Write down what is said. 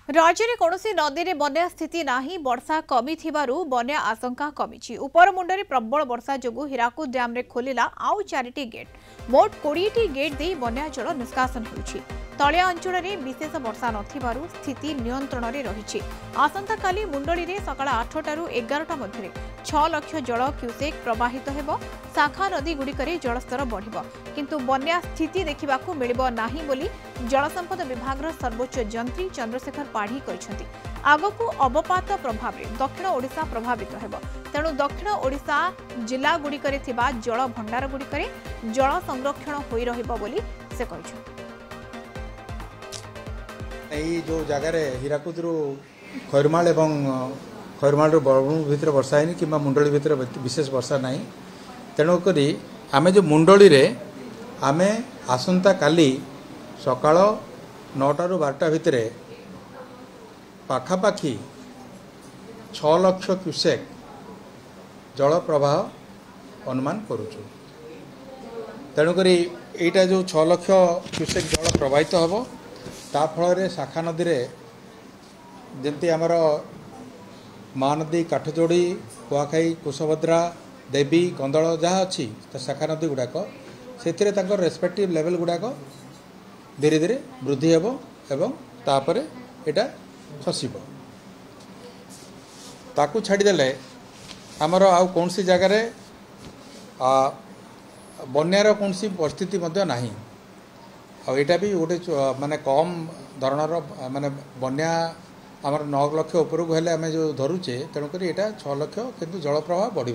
राज्य में कौन नदी में बन्या स्थिति नहीं वर्षा कमी बन्या आशंका कमी उपरमुंडे प्रबल वर्षा जो हीराकुद डैम रे खोलिला आउ 4टी गेट मोट 20टी गेट दे बन्या जल निष्कासन होउछि। तलिया अंचल में विशेष वर्षा नथिबारु स्थिति नियंत्रण में रही। आसंता काली मुंडली रे सकाळ 8टारू 11टा मध्य 6 लाख जल क्यूसेक प्रवाहित हेबो। शाखा नदी गुड़िकरे जलस्तर बढ़िबो किंतु बन्या स्थिति देखिबाकू मिलिबो नाही बोली जलसंपद विभाग सर्वोच्च जंत्री चंद्रशेखर पाढ़ी कहते। आगकू अवपात प्रभाव दक्षिण ओडिशा प्रभावित हेबो तेणु दक्षिण ओडिशा जिला गुड़िकरे थिबा जल भंडार गुड़िकरे जल संरक्षण होई रहिबो बोली से कहछन। जो जगार हीराकुद खैरमाल एवं खैरमाल बरमुंड भितर वर्षा है कि मुंडली भितर विशेष वर्षा ना तेणुक आमे जो मुंडली रे आमे आसंता काली सकाळ 9टारू 12टा भितर पाखापाखि 6 लाख क्यूसेक जल प्रवाह अनुमान करुचु। तेणुक एटा जो 6 लाख क्यूसेक जल प्रवाहित हम ता फल शाखा नदी रे जमती आमर महानदी काठजोड़ी कुआखाई कुशभद्रा देवी कंदल जहाँ अच्छी शाखा नदी गुड़ाक से रेस्पेक्टिव लेवल गुड़ाक धीरे धीरे वृद्धि हेब एवं तापर एटा खसिब ताकू छाड़देले आमर आउ कौन सी जगार बन्यार कौन सी परिस्थिति नहीं आईटा भी गोटे माने कम धरणर माने बन्या आमर 9 लाख उपरकू हेले आम जो धरुचे तेणुक यहाँ 6 लाख किंतु जल प्रवाह बढ़।